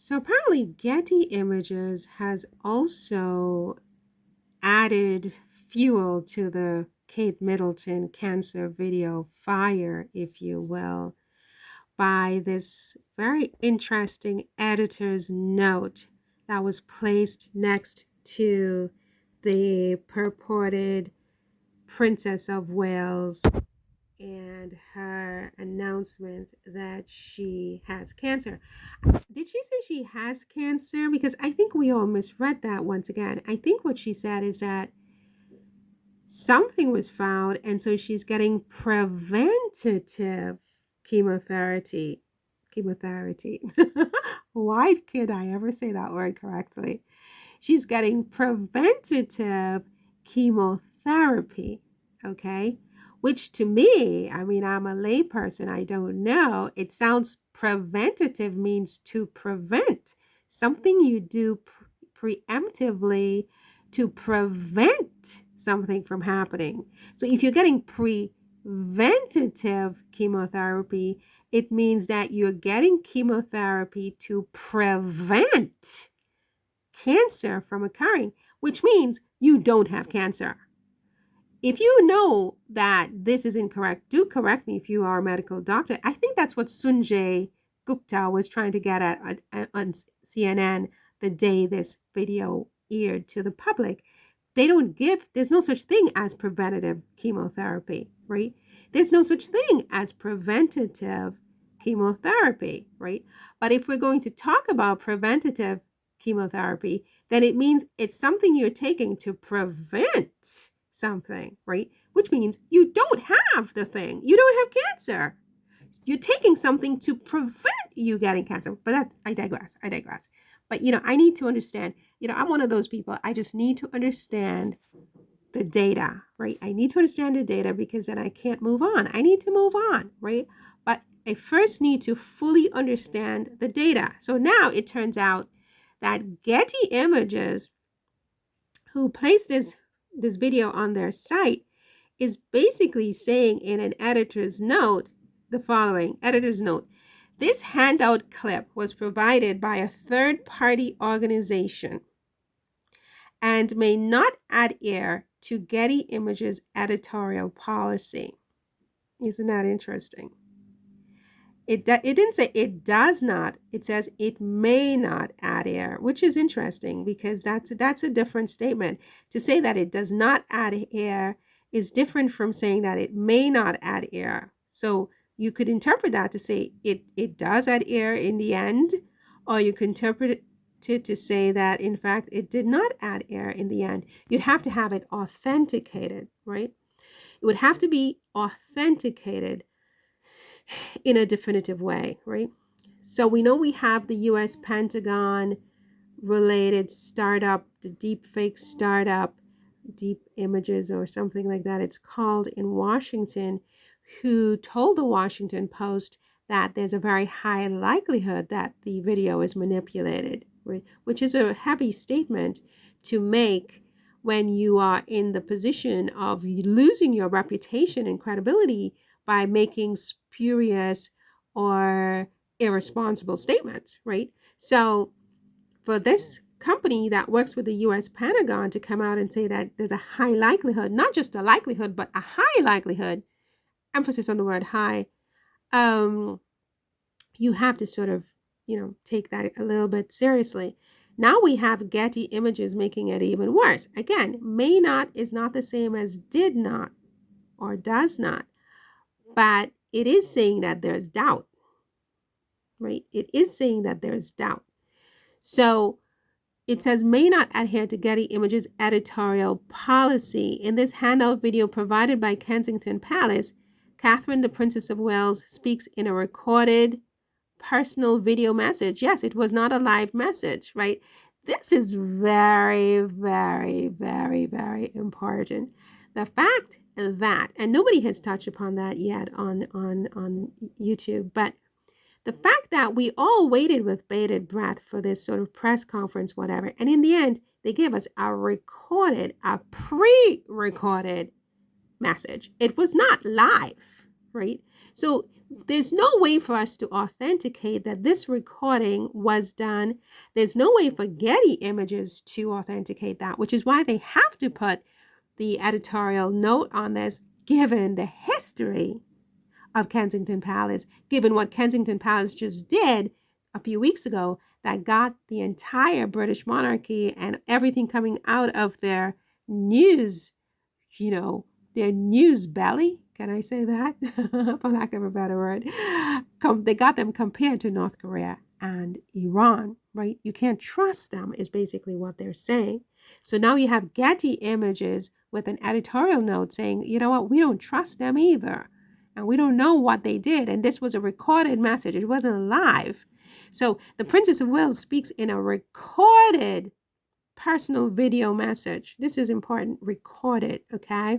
So apparently Getty Images has also added fuel to the Kate Middleton cancer video fire, if you will, by this very interesting editor's note that was placed next to the purported Princess of Wales and her announcement that she has cancer. Did she say she has cancer? Because I think we all misread that once again. I think what she said is that something was found, and so she's getting preventative chemotherapy. Chemotherapy. Why can't I ever say that word correctly? She's getting preventative chemotherapy. Okay. Which to me, I mean, I'm a layperson, I don't know. It sounds preventative means to prevent something you do preemptively to prevent something from happening. So if you're getting preventative chemotherapy, it means that you're getting chemotherapy to prevent cancer from occurring, which means you don't have cancer. If you know that this is incorrect, do correct me if you are a medical doctor. I think that's what Sunjay Gupta was trying to get at on CNN the day this video aired to the public. There's no such thing as preventative chemotherapy, right? There's no such thing as preventative chemotherapy, right? But if we're going to talk about preventative chemotherapy, then it means it's something you're taking to prevent something, right? Which means you don't have the thing. You don't have cancer. You're taking something to prevent you getting cancer. But that, I digress. But, I need to understand, I'm one of those people. I just need to understand the data, right? I need to understand the data because then I can't move on. I need to move on, right? But I first need to fully understand the data. So now it turns out that Getty Images, who placed this video on their site, is basically saying in an editor's note the following. Editor's note: this handout clip was provided by a third-party organization and may not adhere to Getty Images editorial policy. Isn't that interesting? It didn't say it does not. It says it may not adhere, which is interesting because that's a different statement. To say that it does not adhere is different from saying that it may not adhere. So you could interpret that to say it does adhere in the end, or you could interpret it to say that in fact it did not adhere in the end. You'd have to have it authenticated, right? It would have to be authenticated in a definitive way, right? So we know we have the US Pentagon related startup, the deepfake startup, Deep Images or something like that it's called, in Washington, who told the Washington Post that there's a very high likelihood that the video is manipulated, right? Which is a heavy statement to make when you are in the position of losing your reputation and credibility by making spurious or irresponsible statements, right? So for this company that works with the US Pentagon to come out and say that there's a high likelihood, not just a likelihood, but a high likelihood, emphasis on the word high, you have to sort of, take that a little bit seriously. Now we have Getty Images making it even worse. Again, may not is not the same as did not or does not, but it is saying that there's doubt, right? It is saying that there's doubt. So it says may not adhere to Getty Images editorial policy. In this handout video provided by Kensington Palace, Catherine, the Princess of Wales, speaks in a recorded personal video message. Yes, it was not a live message, right? This is very, very, very, very important. The fact that, and nobody has touched upon that yet on YouTube, but the fact that we all waited with bated breath for this sort of press conference, whatever, and in the end, they gave us a pre-recorded message. It was not live, right? So there's no way for us to authenticate that this recording was done. There's no way for Getty Images to authenticate that, which is why they have to put the editorial note on this, given the history of Kensington Palace, given what Kensington Palace just did a few weeks ago that got the entire British monarchy and everything coming out of their news, their news belly. Can I say that? For lack of a better word. They got them compared to North Korea and Iran, right? You can't trust them is basically what they're saying. So now you have Getty Images with an editorial note saying, you know what, we don't trust them either. And we don't know what they did. And this was a recorded message. It wasn't live. So the Princess of Wales speaks in a recorded personal video message. This is important. Recorded, okay?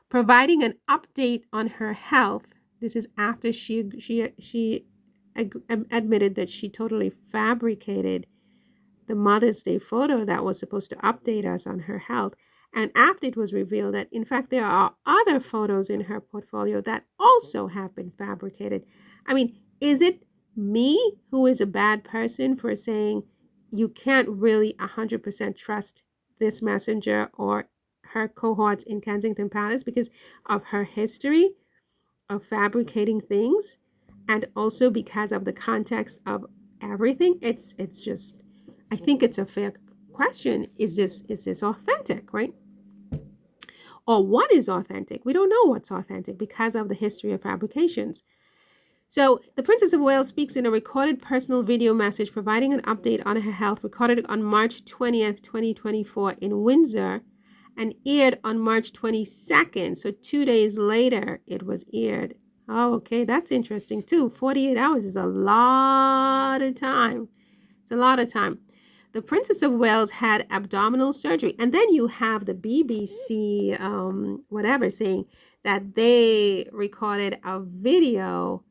Providing an update on her health. This is after she admitted that she totally fabricated the Mother's Day photo that was supposed to update us on her health. And after it was revealed that, in fact, there are other photos in her portfolio that also have been fabricated. I mean, is it me who is a bad person for saying you can't really 100% trust this messenger or her cohorts in Kensington Palace because of her history of fabricating things and also because of the context of everything? It's just, I think it's a fair question. Is this authentic, right? Or what is authentic? We don't know what's authentic because of the history of fabrications. So the Princess of Wales speaks in a recorded personal video message providing an update on her health, recorded on March 20th, 2024 in Windsor and aired on March 22nd. So 2 days later, it was aired. Oh, okay, that's interesting too. 48 hours is a lot of time. It's a lot of time. The Princess of Wales had abdominal surgery. And then you have the BBC, whatever, saying that they recorded a video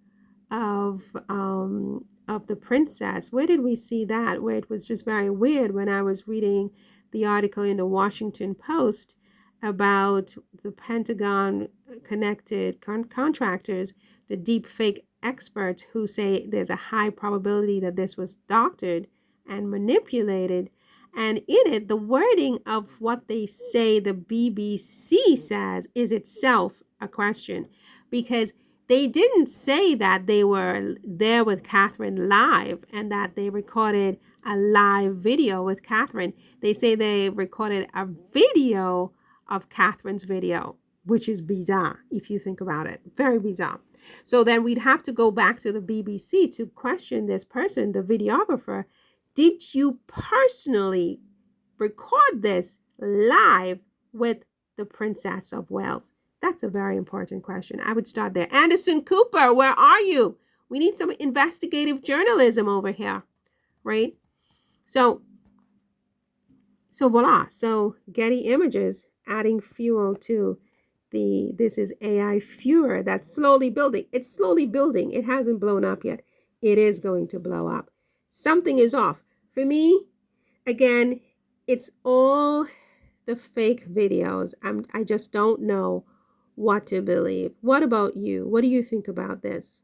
of the princess. Where did we see that? Where it was just very weird when I was reading the article in the Washington Post about the Pentagon connected contractors, the deep fake experts who say there's a high probability that this was doctored and manipulated. And in it, the wording of what they say the BBC says is itself a question, because they didn't say that they were there with Catherine live and that they recorded a live video with Catherine. They say they recorded a video of Catherine's video, which is bizarre if you think about it. Very bizarre. So then we'd have to go back to the BBC to question this person, the videographer. Did you personally record this live with the Princess of Wales? That's a very important question. I would start there. Anderson Cooper, where are you? We need some investigative journalism over here, right? So voila. So Getty Images adding fuel to this is AI furor that's slowly building. It's slowly building. It hasn't blown up yet. It is going to blow up. Something is off. For me, again, it's all the fake videos. I just don't know what to believe. What about you? What do you think about this?